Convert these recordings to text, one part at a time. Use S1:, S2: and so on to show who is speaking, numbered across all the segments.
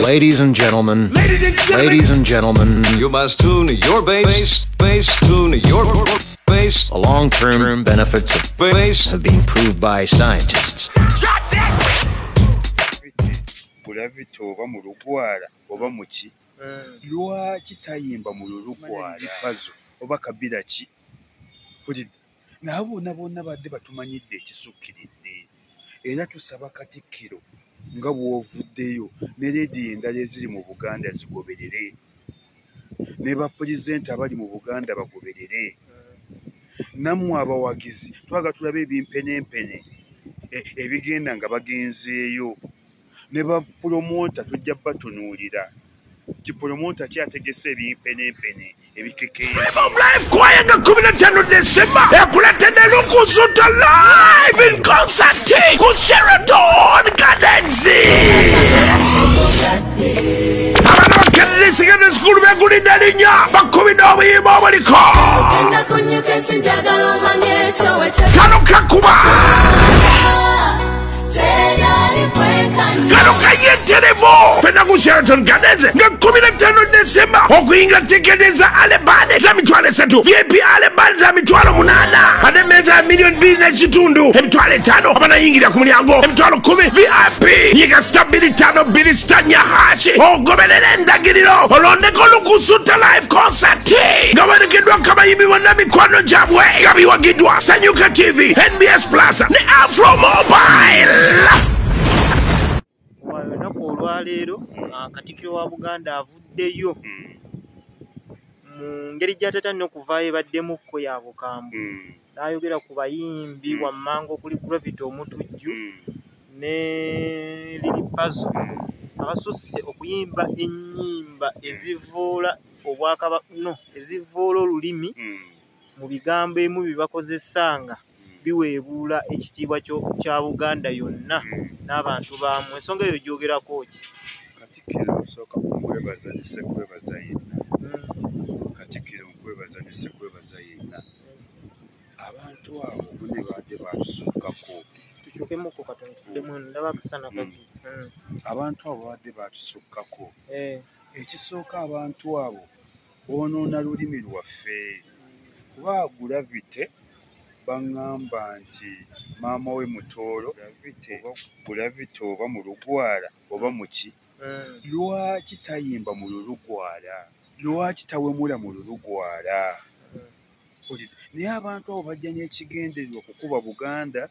S1: Ladies and gentlemen,
S2: you must tune your bass, tune your bass.
S1: the long-term benefits of
S2: Bass
S1: have been proved by scientists.
S3: Bulavito oba mu lugwala oba mu ki lwaki tayimba mu lugwala pazo oba kabira ki nabo bonna badde batumanyidde ekisukkiridde era tusaba Katikkiro nga bw'ovuddeyo ne leediyo endala eziri mu Buganda zigoberere ne bapulezidenti abali mu Buganda bagoberere nammwe abawagizi twaga tulabe ebimpenempene ebigenda nga bagenzeeyo ne bapulomota tujja batunuulira kipulomota kyategese ebimpenempene ebikekeya
S4: Live Choir nga 15 December ekuletedde Lukusuta live in concert ku Sheraton Gardens. Abaana bakendesigana sikulu begulidde linnya bakubidde obuyimba obuliko kano kakuba kano kayeterevo fena ku Sheraton Gardens nga 15 December okuyinga tiketi za alebane za mitwalo 3 VIP alebane za mitwalo 8 ate meza ya milioni 2.5 emitwalo 5 abanayingira ku mulyango emitwalo 10 VIP yiga stabili 5 bili stanya hashi ogoberere endagiriro olondeko Lukusuta live concert nga werekeddwa kabayimbi bonna mikwano gyabwe nga biwagiddwa Sanyuka TV NBS Plus ne Afro Mobile.
S5: Olwaleero Katikkiro wa Buganda avuddeyo mu ngeri gy'atatanina okuvaayo ebaddemukko ya bukambwe n'ayogera ku bayimbi wammango kuli Gravity Omutujju ne Lili Pazo abasusse okuyimba ennyimba ezivoola ezivoola olulimi mu bigambo emu bibakozesanga biweebuula ekitiibwa kya Buganda yonna n'abantu baamu. Ensonga eyo gyogerako ki?
S3: Katikkiro osooka kwebaza ne sekwebaza yenna. Katikkiro nkwebaza ne sekwebaza yenna. Abantu abo bune baadde batusukkako.
S5: Tukyukemuko katono tuddemu ndaba akasana kati.
S3: Abantu abo baadde batusukkako. Ekisooka abantu abo boonoona lulimi lwaffe. Kuba Gravity baŋŋamba nti maama we Mutoolo Gravity oba mu lugwala oba mu ki lwaki tayimba mu lulugwala lwaki tawemula mu lulugwala naye abantu abo bajja n'ekigendererwa okukuba Buganda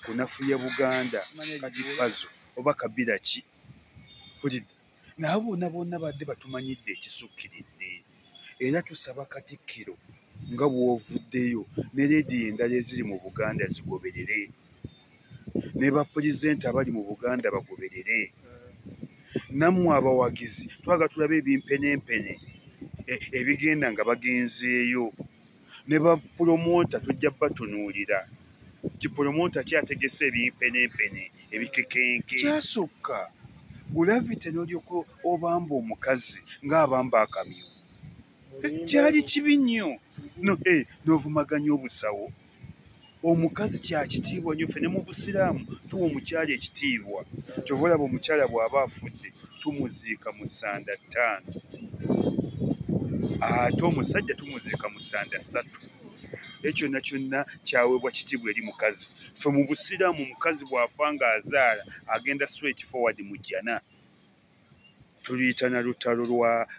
S3: kunafuya Buganda kati Pazo oba kabira ki nabo bonna badde batumanyidde ekisukkiridde era tusaba Katikkiro nga bw'ovuddeyo ne leediyo endala eziri mu Buganda zigoberere ne bapulezidenti abali mu Buganda bagoberere nammwe abawagizi twaga tulabe ebimpenempene ebigenda nga bagenzeeyo ne bapulomota tujja batunuulira kipulomota kyategese ebimpenempene ebikekenke kyasukka Gravity n'olyoko obamba omukazi ng'abamba akamyu kyali kibi nnyo n'ovumaganya obusawo omukazi kyakitiibwa nnyo ffe ne mu Busiraamu tuwa omukyala ekitiibwa kyova olaba omukyala bw'aba afudde tumuziika mu ssanda 5 ate omusajja tumuziika mu ssanda 3 ekyo kyonna kyaweebwa kitiibwa eri mukazi ffe mu Busiraamu omukazi bw'afa ng'azaala agenda straight forward mu jjana tuluyita na lutalo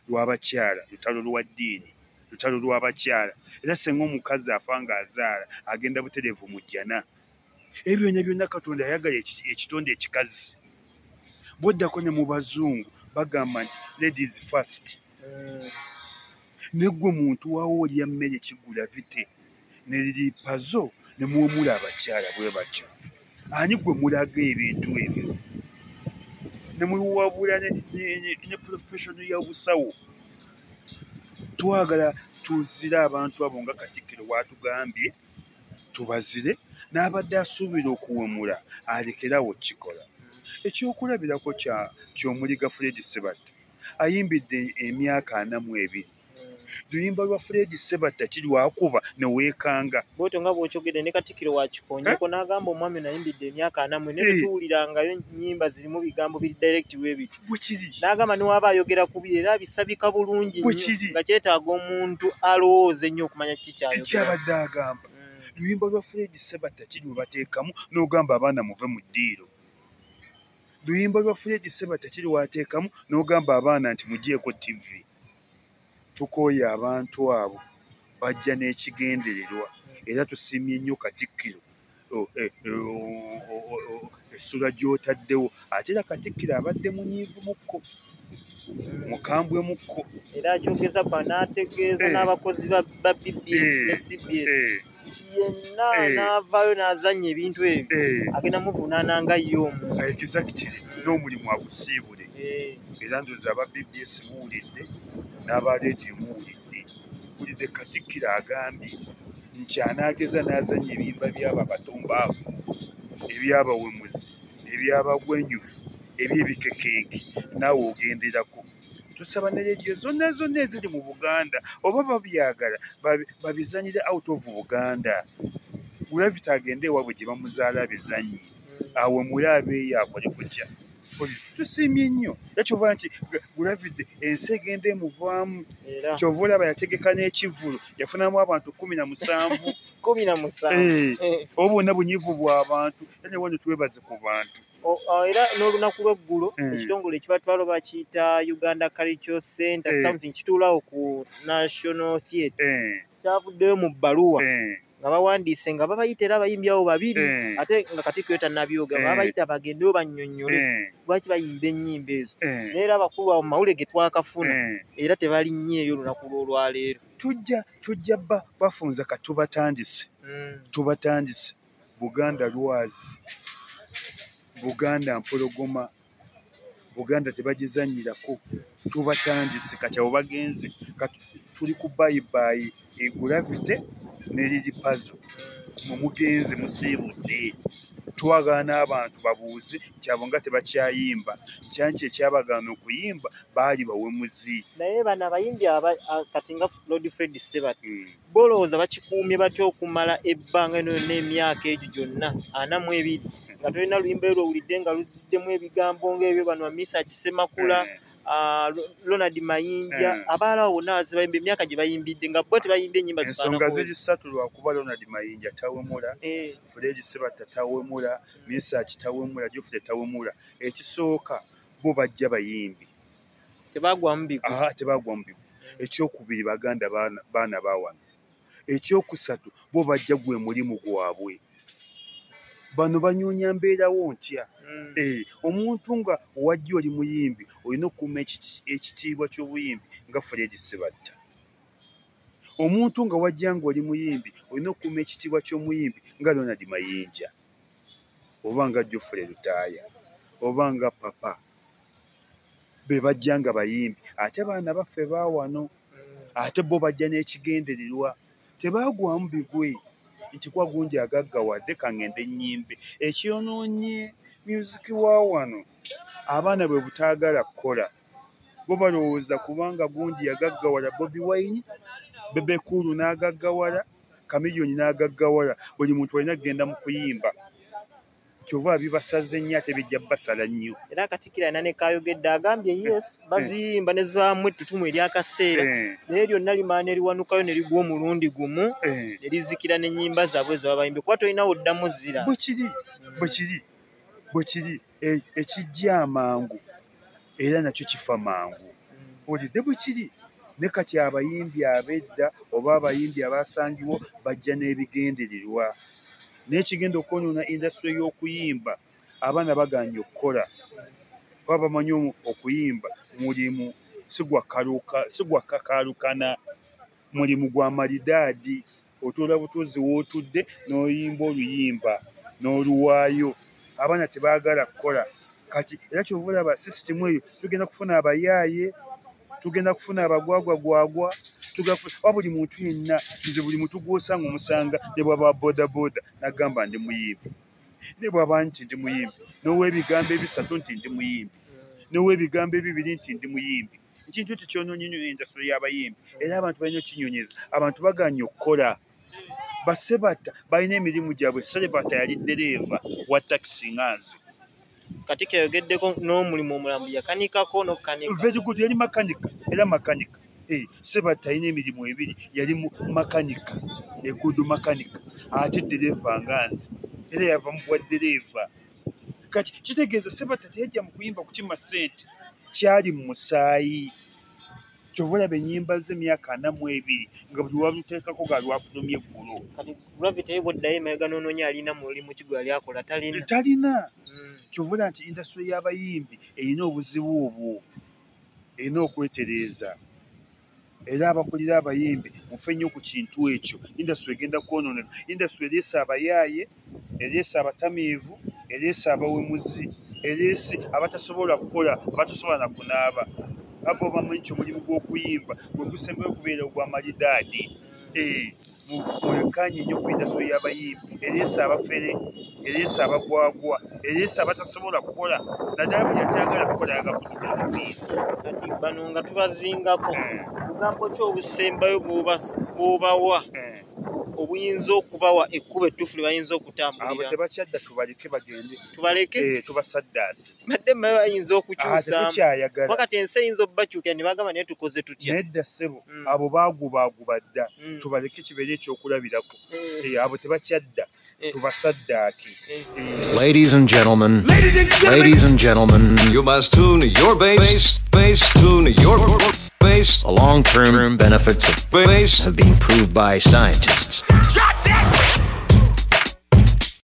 S3: lw'abakyala lutalo lwa ddiini lutalo lw'abakyala era senga omukazi afa ng'azaala agenda butereevu mu jjana ebyo byonna Katonda ayagala ekitonde ekikazi boddako ne mu bazungu bagamba nti ladies first neggwe muntu waawo olya mmere kigula bite ne Lili Pazo ne muwemula abakyala bwe batyo ani gwe mulaga ebintu ebyo ne muwabula ne profession y'obusawo twagala tuzire abantu abo nga Katikkiro bw'atugambye tubazire n'abadde asuubira okuwemula alekerawo kikola ekyokulabirako ky'omuliga Fred Sebatta ayimbidde emyaka 42 luyimba lwa Fred Sebatta kiri wakuba ne weekanga
S5: bwotyo nga bw'okyogedde ne Katikkiro wakikonyeko n'agamba omwami nayimbidde emyaka 4 naye tetuwulirangayo nnyimba zirimu bigambo biri direct webiti
S3: bwe kiri
S5: n'agamba niwaba ayogera ku biri era bisabika bulungi nnyo nga kyetaaga omuntu alowooza ennyo okumanya kiki kyayogera
S3: ekyabadde agamba luyimba lwa Fred Sebatta kiri webateekamu n'ogamba abaana muve mu ddiiro luyimba lwa Fred Sebatta kiri wateekamu n'ogamba abaana nti mugyeko TV tukooye abantu abo bajja n'ekigendererwa era tusiimye nnyo Katikkiro essula gy'otaddewo ate era Katikkiro abadde munyiivumukko mukambwe mukko
S5: era akyogeza kwa n'ategeeza n'abakozi ba BBS ne CBS yenna n'avaayo n'azannya ebintu ebyo agenda muvunaana nga ye omuntu
S3: exactly n'omulimu agusiibule era ndowooza aba BBS muwulidde n'aba leediyo muwulidde wulidde Katikkiro agambye nti anaageza n'azannya ebiyimba by'abo abatumbaavu ebyabawemuzi ebyabagwenyufu ebyebikekenke naawe ogenderako tusaba ne leediyo zonna zonna eziri mu Buganda oba babyagala babizanyire out of Buganda Gulavita agende ewaabwe gye bamuzaala abizannyi awo muli abeeyo akole kutya tusiimye nnyo era kyova nti Gulavita ensi egenda emuvaamu kyova olaba yategeka n'ekivvulu yafunamu abantu 17 oba bwonna bunyiivu bw'abantu era ne wano twebaze ku bantu
S5: era n'olunaku lw'eggulo ekitongole ekibatwalo bakiyita Uganda Cultural Center something kituulawo ku National Theatre kyavuddeyo mu bbaluwa nga bawandiise nga babayita era abayimbi abo babiri ate nga Katikkiro tannabyoga babayita bagendeyo bannyonnyole lwaki bayimba ennyimba ezo naye era abakulu abo mu mawulire ge twakafuna era tebalinnyeeyo olunaku lw'olwaleero
S3: tujja bafunza ka tubatandise Buganda lwazi Buganda mpologoma Buganda tebagizannyirako tubatandise kati abo bagenze tuli ku bayibayi Gulavita ne Lili Pazo mumugenze musiibudde twagaana abantu babuuze kyabo nga tebakyayimba kyanki ekyabagaana okuyimba baali bawemuzi
S5: naye bano abayimbi kati nga Lord Fred Sebatta bolowooza bakikuumye batya okumala ebbanga eno n'emyaka egyo gyonna 42 nga tolina luyimba lwo owulidde nga luziddemu ebigambo ng'ebyo bano Misa Kisemakula Ronald Mayinja abaalawo bonna bazibayimba emyaka gye bayimbidde nga bo tebayimbye ennyimba
S3: ensonga ziri 3 lwakuba Ronald Mayinja tawemula Fred Sebatta tawemula Misa kitawemula Geoffrey tawemula ekisooka bo bajja bayimbi
S5: tebagwamu bigu
S3: ekyokubiri baganda baana bawano ekyokusatu bo bajja gwe mulimu gwabwe bano banyoonya mbeerawo ntya omuntu nga owajja oli muyimbi olina okukuuma ekitiibwa ky'obuyimbi nga Fred Sebatta omuntu nga wajja nga oli muyimbi olina okukuuma ekitiibwa ky'omuyimbi nga Ronald Mayinja oba nga Geoffrey Lutaaya oba nga Papa be bajja nga bayimbi ate baana baffe baawano ate bo bajja n'ekigendererwa tebaagwamu bigwe nti kwa gundi agaggawadde kangende nnyimbe ekyonoonye musiki wa wano abaana bwe butaagala kukola bo balowooza kubanga gundi yagaggawala Bobi Wine Bebe Cool n'agaggawala Chameleone n'agaggawala buli muntu alina kugenda mu kuyimba kyova bibasaze nnyo ate bijja basala nnyo
S5: era Katikkiro alina ne kaayogedde agambye yes baziyimba ne zibaamu ettutumu eryakaseera naye lyonna limaana eriwanukayo ne ligwa omulundi gumu ne lizikira n'ennyimba zaabwe ze babayimbi kuba tolinawo oddamu zira
S3: bwe kiri ekijja amangu era nakyo kifa mangu olidde bwe kiri ne kati abayimbi ab'edda oba abayimbi abasangibwa bajja n'ebigendererwa n'ekigenda okwonoona indasitule y'okuyimba abaana baganye okukola baba bamanyi okuyimba mulimu sigwa kakaalukana mulimu gwa malidaadi otuula butuuzi w'otudde n'oyimba oluyimba n'oluwaayo abaana tebaagala kukola kati era kyova olaba sisitimu eyo tugenda kufuna abayaaye tugenda kufuna abagwagwagwagwa wa buli muntu yenna nze buli muntu gw'osanga omusanga ne bwaba bodaboda n'agamba ndi muyimbi ne bwaba nti ndi muyimbi n'ow'ebigambo ebisatu nti ndi muyimbi n'ow'ebigambo ebibiri nti ndi muyimbi ekintu tekyonoonye nnyo indasitule y'abayimbi era abantu balina okinyonyeza abantu baganye okukola basebata balina emirimu gyabwe. Serebata yali ddereeva wa takisi nganze.
S5: Katikkiro ayogeddeko n'omulimu omulamu yakanikako n'okukanika.
S3: Very good, yali makanika era makanika. Sebata alina emirimu ebiri, yali makanika, egudu makanika, ate ddereeva nganze era yava mu bwa ddereeva. Kati kitegeeza Sebata teyajja mu kuyimba kukima ssente, kyali mu musaayi. Kyova olaba ennyimba ze emyaka 42 nga buli waluteekako nga lwafulumya eggulo.
S5: Kati Gravity ye bw'oddayo emabega n'onoonya alina mulimu ki gwe yali akola
S3: talina. Kyova olaba nti indasitule y'abayimbi erina obuzibu obwo, erina okwetereeza. Era abakulira abayimbi mufe nnyo ku kintu ekyo. Indasitule egenda kwonooneka. Indasitule ereese abayaaye, ereese abatamiivu, ereese abawemuzi, ereese abatasobola kukola, abatasobola na kunaaba. Abo bamanyi kyo omulimu gw'okuyimba gwe gusembayo okubeera ogw'amalidaadi. Mwekanye nnyo ku indasitule y'abayimbi. Ereese abafere, ereese abagwagwa, ereese abatasobola kukola. Naddala buli atayagala kukola yagakutuka mupiira.
S5: Kati bano nga tubazingako. Bugambo ki obusembayo bw'obawa obuyinza okubawa ekkubo ettuufu lye bayinza okutambulira?
S3: Abo tebakyadda, tubaleke bagende.
S5: Tubaleke?
S3: Tubasaddaase.
S5: Badde mmayo bayinza okukyusaamu.
S3: Tetukyayagala.
S5: Wakati ensi eyinza obbakyukira ne bagamba naye tukoze tutya.
S3: Nedda ssebo, abo baagubaaguba dda. Tubaleke kibeere ekyokulabirako. Abo tebakyadda, tubasaddaake.
S1: Ladies and gentlemen,
S2: You must tune your bass, tune your bass.
S1: the long-term benefits of
S2: Bass.
S1: have been proved by scientists.
S4: Drop that!